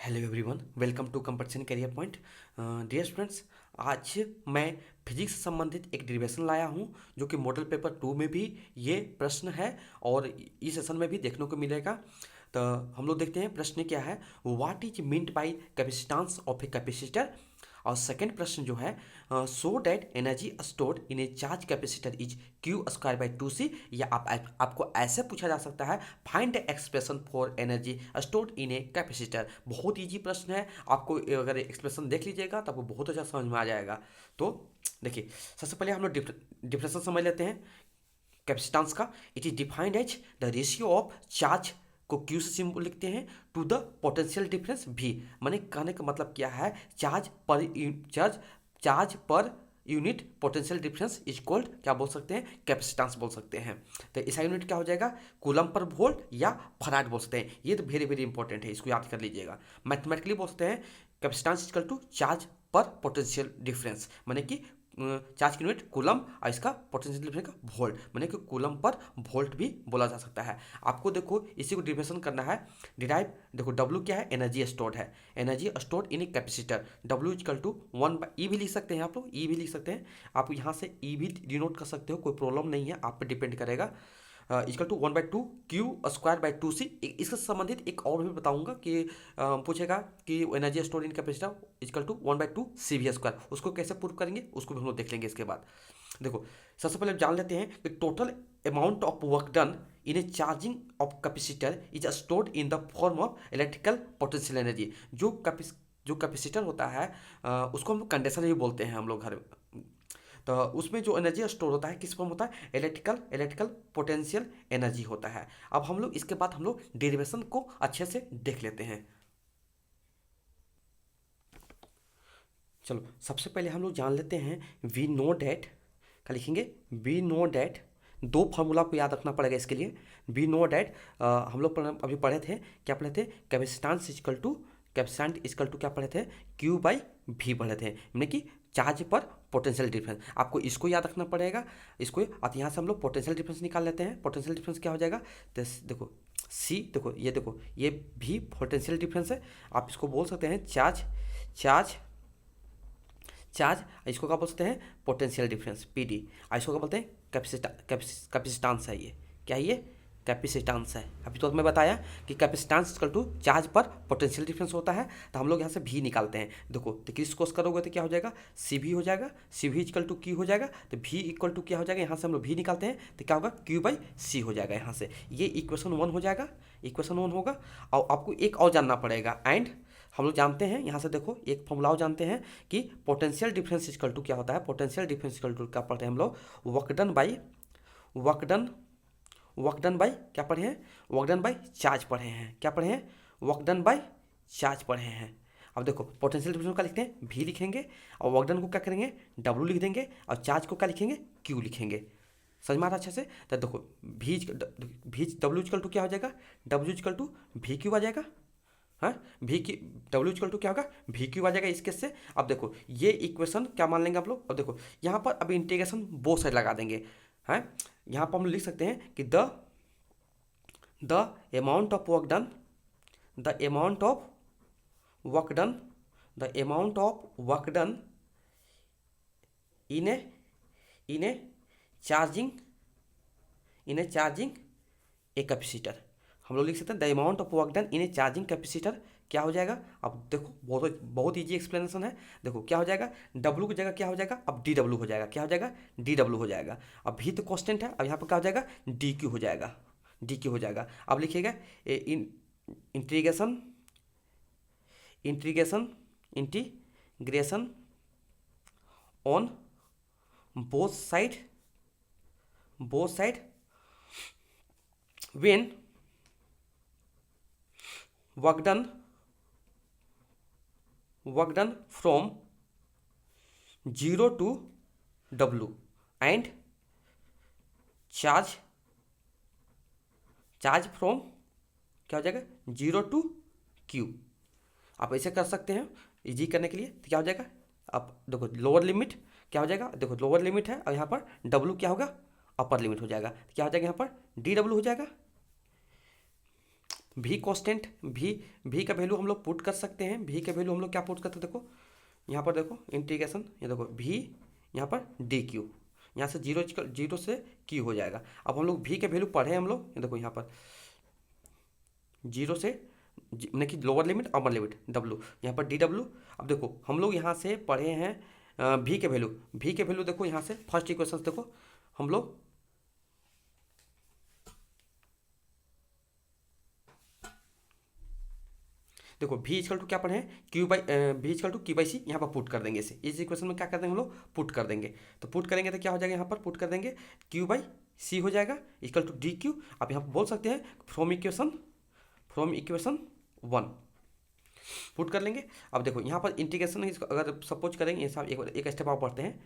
Hello everyone, welcome to competition career point. Dear students, आज मैं physics से संबंधित एक डेरिवेशन लाया हूं जो कि मॉडल पेपर 2 में भी ये प्रश्न है और इस सेशन में भी देखने को मिलेगा। तो हम लोग देखते हैं प्रश्न क्या है। What is meant by capacitance of a capacitor. और सेकंड प्रश्न जो है, so that energy stored in a charge capacitor is Q square by 2c। या आपको ऐसे पूछा जा सकता है, find expression for energy stored in a capacitor. बहुत इजी प्रश्न है, आपको अगर एक्सप्रेशन देख लीजिएगा तो आपको बहुत अच्छा समझ में आ जाएगा। तो देखिए, सबसे पहले हम लोग डिफरेंशियल समझ लेते हैं कैपेसिटेंस का। It is defined as the ratio of charge को क्यू से सिंबल लिखते हैं टू द पोटेंशियल डिफरेंस भी। माने कहने का मतलब क्या है, charge per unit potential difference is called क्या बोल सकते हैं, कैपेसिटेंस बोल सकते हैं। तो इसका यूनिट क्या हो जाएगा, कूलम पर वोल्ट या फराड बोल सकते हैं। ये तो वेरी वेरी इंपॉर्टेंट है, इसको याद कर लीजिएगा। मैथमेटिकली बोल सकते हैं कैपेसिटेंस इक्वल टू चार्ज पर पोटेंशियल डिफरेंस, माने कि चार्ज की यूनिट कूलम और इसका पोटेंशियल डिफरेंस का वोल्ट, माने कि कूलम पर वोल्ट भी बोला जा सकता है। आपको देखो इसी को डिफरेंशिएशन करना है, डिराइव। देखो डब्ल्यू क्या है, एनर्जी स्टोर्ड है, energy stored in a capacitor. W equal to 1/E भी लिख सकते हैं आप लोग, ई भी लिख सकते हैं। आप यहाँ से ई भी डिनोट कर सकते हो, कोई प्रॉब्लम नहीं है, आप पर डिपेंड करेगा। Equal to 1/2 Q square by 2c। इससे संबंधित एक और भी बताऊंगा कि पूछेगा कि energy store in capacitor equal to 1/2 CV square, उसको कैसे प्रूव करेंगे उसको भी हम लोग देख लेंगे इसके बाद। देखो सबसे पहले जान लेते हैं कि total amount of work done in A charging of capacitor is stored in the form of electrical potential energy. जो कैपेसिटर होता है उसको हम लोग कंडेंसर भी बोलते हैं हम लोग घर। तो उसमें जो एनर्जी स्टोर होता है किस फॉर्म होता है, इलेक्ट्रिकल पोटेंशियल एनर्जी होता है। अब हम लोग इसके बाद हम लोग डेरिवेशन को अच्छे से देख लेते हैं। चलो सबसे पहले हम लोग जान लेते हैं वी नो डैट, क्या लिखेंगे, वी नो डैट। दो फार्मूला को याद रखना पड़ेगा इसके लिए। वी नो डैट हम लोग अभी पढ़े थे, क्या पढ़े थे, कैपेसिटेंस इक्वल टू क्या पढ़े थे, क्यू बाई भी पढ़े थे, यानी कि चार्ज पर पोटेंशियल डिफरेंस। आपको इसको याद रखना पड़ेगा, इसको। और यहाँ से हम लोग पोटेंशियल डिफरेंस निकाल लेते हैं। पोटेंशियल डिफरेंस क्या हो जाएगा, तो देखो सी, देखो ये भी पोटेंशियल डिफरेंस है। आप इसको बोल सकते हैं चार्ज चार्ज, इसको क्या बोल सकते हैं, पोटेंशियल डिफरेंस PD। और इसको क्या बोलते हैं, कैपेसिटेंस है ये, क्या है ये, कैपेसिटेंस है। अभी तो मैं बताया कि कैपेसिटेंस इक्वल टू चार्ज पर पोटेंशियल डिफरेंस होता है। तो हम लोग यहाँ से भी निकालते हैं। देखो तो किस कोस करोगे तो क्या हो जाएगा, CV हो जाएगा, CV इक्वल टू Q हो जाएगा। तो V इक्वल टू क्या हो जाएगा, यहाँ से हम लोग भी निकालते हैं तो क्या होगा, Q/C हो जाएगा। यहाँ से ये इक्वेशन 1 हो जाएगा, इक्वेशन 1 होगा। और आपको एक और जानना पड़ेगा, एंड हम लोग जानते हैं यहाँ से, देखो एक फॉर्मूला जानते हैं कि पोटेंशियल डिफरेंस इक्वल टू क्या होता है, पोटेंशियल डिफरेंस इक्वल टू क्या पढ़ते हैं हम लोग, वर्क डन बाई क्या पढ़े हैं, वर्क डन बाई चार्ज पढ़े हैं, क्या पढ़े हैं, वर्क डन बाई चार्ज पढ़े हैं। अब देखो पोटेंशियल डिफरेंस का लिखते हैं भी लिखेंगे, और वर्क डन को क्या करेंगे, W लिख देंगे, और चार्ज को क्या लिखेंगे, Q लिखेंगे। समझ में आ रहा अच्छे से। तो देखो भी W इक्वल टू क्या हो जाएगा, W इक्वल टू VQ आ जाएगा। हाँ, W इक्वल टू क्या होगा, VQ आ जाएगा इस केस से। अब देखो ये इक्वेशन क्या मान लेंगे आप लोग। अब देखो यहाँ पर अभी इंटीग्रेशन बोथ साइड लगा देंगे। हैं, यहाँ पर हम लिख सकते हैं कि the amount of work done, the amount of work done, the amount of work done in A charging a capacitor. हम लोग लिख सकते हैं the amount of work done in A charging capacitor क्या हो जाएगा। अब देखो बहुत बहुत ईजी एक्सप्लेनेशन है। देखो क्या हो जाएगा, W की जगह क्या हो जाएगा, अब DW हो जाएगा, क्या हो जाएगा, DW हो जाएगा। अब भी तो कांस्टेंट है, अब यहाँ पर क्या हो जाएगा, DQ हो जाएगा, DQ हो जाएगा। अब लिखिएगा integration integration integration on both side when work done from 0 to W and charge from क्या हो जाएगा, 0 to Q। आप ऐसे कर सकते हैं इजी करने के लिए। तो क्या हो जाएगा, अब देखो लोअर लिमिट क्या हो जाएगा, देखो लोअर लिमिट है, और यहाँ पर W क्या होगा, अपर लिमिट हो जाएगा। तो क्या हो जाएगा, यहाँ पर DW हो जाएगा। भी कॉन्स्टेंट, भी का वैल्यू हम लोग पुट कर सकते हैं। भी का वैल्यू हम लोग क्या पुट करते हैं, देखो यहाँ पर देखो इंटीग्रेशन, ये देखो भी यहाँ पर डी क्यू, यहाँ से जीरो से क्यू हो जाएगा। अब हम लोग भी के वैल्यू पढ़े हम लोग, ये देखो यहाँ पर जीरो से मतलब कि lower limit upper limit W, यहाँ पर डी डब्लू। अब देखो हम लोग यहाँ से पढ़े हैं भी के वैल्यू, भी के वैल्यू देखो यहाँ से फर्स्ट इक्वेशन देखो हम लोग देखो भी इजकल टू क्या पढ़े हैं, क्यू बाई भी इजकल टू क्यू बाई सी, यहाँ पर पुट कर देंगे इसे। इस इक्वेशन में क्या कर देंगे हम लोग, पुट कर देंगे। तो पुट करेंगे तो क्या हो जाएगा, यहाँ पर पुट कर देंगे क्यू बाई सी हो जाएगा इजकल टू डी क्यू। आप यहाँ पर बोल सकते हैं फ्रॉम इक्वेशन 1 पुट कर लेंगे। अब देखो यहाँ पर इंटीग्रेशन अगर सपोज करेंगे, एक स्टेप आप पढ़ते हैं।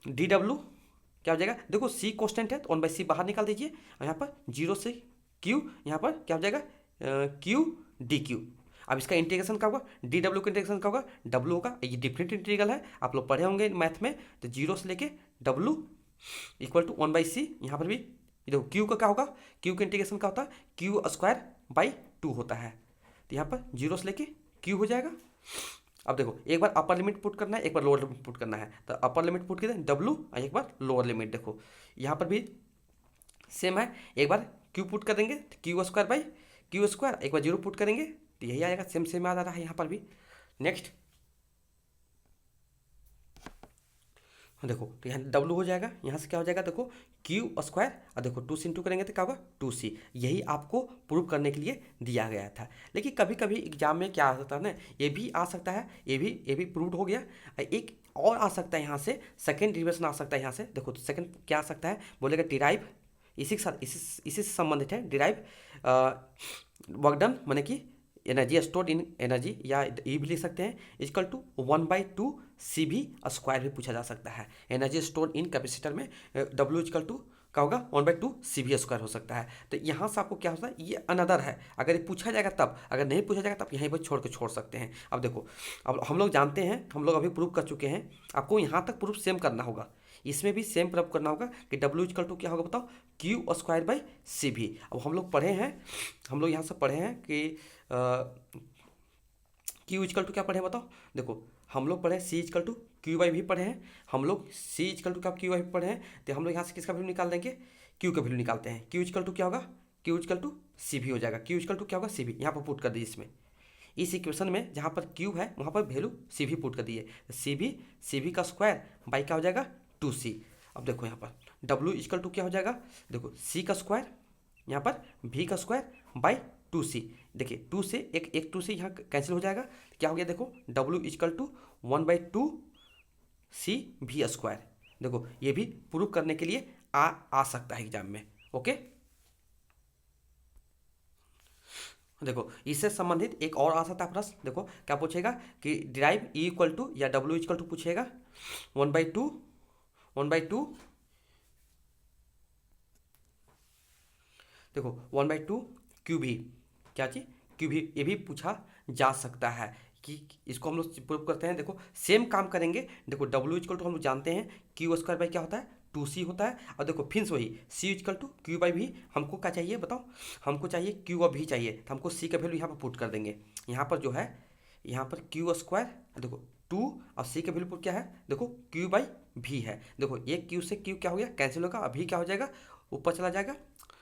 डी डब्ल्यू क्या हो जाएगा, देखो सी कॉन्स्टेंट है तो 1/c बाहर निकाल दीजिए, और यहाँ पर जीरो से क्यू, यहाँ पर क्या हो जाएगा क्यू डी क्यू। अब इसका इंटीग्रेशन क्या होगा, डी डब्ल्यू का इंटीग्रेशन क्या होगा, डब्ल्यू होगा। ये डिफरेंट इंटीग्रल है, आप लोग पढ़े होंगे मैथ में। तो जीरो से लेके डब्ल्यू इक्वल टू 1/c, यहाँ पर भी देखो क्यू का क्या होगा, क्यू का इंटीग्रेशन क्या होता है, क्यू स्क्वायर बाई 2 होता है। तो यहाँ पर जीरो से लेके क्यू हो जाएगा। अब देखो एक बार अपर लिमिट पुट करना है, एक बार लोअर लिमिट पुट करना है। तो अपर लिमिट पुट कर डब्ल्यू और एक बार लोअर लिमिट। देखो यहाँ पर भी सेम है, एक बार क्यू पुट कर देंगे Q square by Q square, एक बार जीरो पुट करेंगे तो यही आएगा, सेम सेम आ रहा है यहाँ पर भी। नेक्स्ट देखो तो यहाँ डब्लू हो जाएगा, यहाँ से क्या हो जाएगा देखो क्यू स्क्वायर, और देखो 2 से इंटू करेंगे तो क्या होगा 2c। यही आपको प्रूव करने के लिए दिया गया था। लेकिन कभी कभी एग्जाम में क्या आ सकता है ना, ये भी आ सकता है, ये भी प्रूव हो गया। एक और आ सकता है यहाँ से, सेकेंड डेरिवेशन आ सकता है यहाँ से। देखो तो सेकेंड क्या आ सकता है, बोलेगा डिराइव, इसी के साथ इसी से संबंधित है डिराइव वर्क डन, माने कि एनर्जी स्टोर्ड इन एनर्जी, या ये भी लिख सकते हैं इक्वल टू 1/2 सी भी स्क्वायर भी पूछा जा सकता है। एनर्जी स्टोर्ड इन कैपेसिटर में डब्ल्यू इक्वल टू क्या होगा 1/2 सी भी स्क्वायर हो सकता है। तो यहाँ से आपको क्या होता है, ये अनदर है, अगर ये पूछा जाएगा तब, अगर नहीं पूछा जाएगा तब यहीं पर छोड़ सकते हैं। अब देखो अब हम लोग जानते हैं, हम लोग अभी प्रूव कर चुके हैं, आपको यहाँ तक प्रूफ सेम करना होगा, इसमें भी सेम प्रूफ करना होगा कि डब्ल्यू इक्वल टू क्या होगा बताओ, क्यू स्क्वायर बाई सी भी। अब हम लोग पढ़े हैं, हम लोग यहाँ से पढ़े हैं कि क्यू इजकल टू क्या पढ़े बताओ, देखो हम लोग पढ़े सी इजकल टू क्यू वाई भी पढ़े हैं, हम लोग सी इजकल टू का क्यू वाई भी पढ़े हैं। तो हम लोग यहाँ से किसका वैल्यू निकाल देंगे, क्यू का वैल्यू निकालते हैं। क्यू इजकल टू क्या होगा, क्यू इजकल टू सी भी हो जाएगा, क्यू इजकल टू क्या होगा सी भी, यहाँ पर पुट कर दीजिए इसमें, इस इक्वेशन में जहाँ पर क्यू है वहाँ पर वैल्यू सी भी पुट कर दिए, सी भी का स्क्वायर बाई क्या हो जाएगा 2c। अब देखो यहाँ पर डब्ल्यू इजकल टू क्या हो जाएगा, देखो सी का स्क्वायर यहाँ पर भी का स्क्वायर बाई 2c। देखिए 2 से एक 2 से यहाँ कैंसिल हो जाएगा, क्या हो गया देखो डब्ल्यू इजकल टू 1/2 सी भी स्क्वायर। देखो ये भी प्रूव करने के लिए आ सकता है एग्जाम में। ओके देखो इससे संबंधित एक और आ सकता है प्रश्न, देखो क्या पूछेगा कि डिराइव ई इक्वल टू या डब्ल्यू इक्वल टू पूछेगा 1/2 देखो 1/2 क्यू भी, क्या चीज क्यू भी, ये भी पूछा जा सकता है कि इसको हम लोग प्रूव करते हैं। देखो सेम काम करेंगे, देखो डब्ल्यू इक्वल टू हम लोग जानते हैं क्यू स्क्वायर बाई क्या होता है 2c होता है, और देखो फिर से वही सी इक्वल टू क्यू बाई भी, हमको क्या चाहिए बताओ, हमको चाहिए क्यू और भी चाहिए, तो हमको सी का वैल्यू यहाँ पर पुट कर देंगे। यहाँ पर जो है यहाँ पर क्यू स्क्वायर देखो 2 और सी का वैल्यू पुट क्या है देखो क्यू बाई भी है। देखो ये क्यू से क्यू क्या हो गया कैंसिल होगा, अभी क्या हो जाएगा ऊपर चला जाएगा,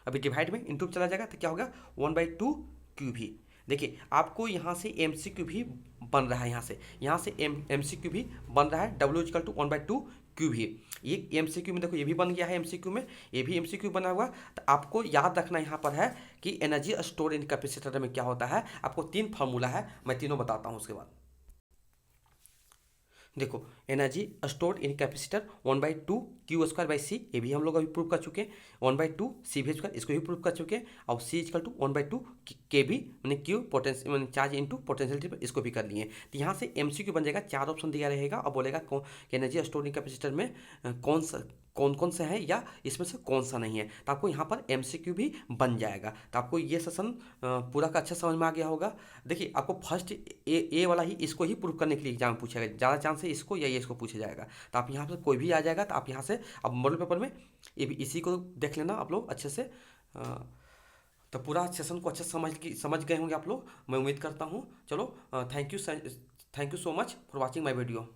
अभी डिवाइड में इंटू चला जाएगा, तो क्या होगा 1/2 क्यू भी। देखिए आपको यहाँ से एम सी क्यू भी बन रहा है, यहाँ से एम सी क्यू भी बन रहा है, डब्ल्यू इक्वल टू 1/2 क्यू भी। ये एम सी क्यू में देखो ये भी बन गया है, एम सी क्यू में ये भी एम सी क्यू बना हुआ। तो आपको याद रखना यहाँ पर है कि एनर्जी स्टोर इन कैपेसिटर में क्या होता है, आपको 3 फार्मूला है, मैं तीनों बताता हूँ उसके बाद। देखो energy stored in capacitor 1/2 Q square by C, ये भी हम लोग अभी प्रूव कर चुके हैं, 1/2 सी भी स्क्वायर इसको भी प्रूव कर चुके हैं, और सी इक्वल टू 1/2 के भी मैंने क्यू पोटेंशियल मैंने चार्ज इंटू पोटेंशियल इसको भी कर लिए। तो यहाँ से एमसीक्यू बन जाएगा, 4 ऑप्शन दिया रहेगा और बोलेगा एनर्जी स्टोर्ड इन कैपेसिटर में कौन कौन सा है या इसमें से कौन सा नहीं है। तो आपको यहाँ पर एमसीक्यू भी बन जाएगा। तो आपको ये सेशन पूरा का अच्छा समझ में आ गया होगा। देखिए आपको फर्स्ट ए वाला ही इसको ही प्रूव करने के लिए एग्जाम पूछेगा, ज़्यादा चांस है इसको या ये इसको पूछा जाएगा। तो आप यहाँ पर कोई भी आ जाएगा, तो आप यहाँ से अब मॉडल पेपर में ये भी इसी को देख लेना आप लोग अच्छे से। तो पूरा सेशन को अच्छे से समझ गए होंगे आप लोग, मैं उम्मीद करता हूँ। चलो, thank you so much for watching my video.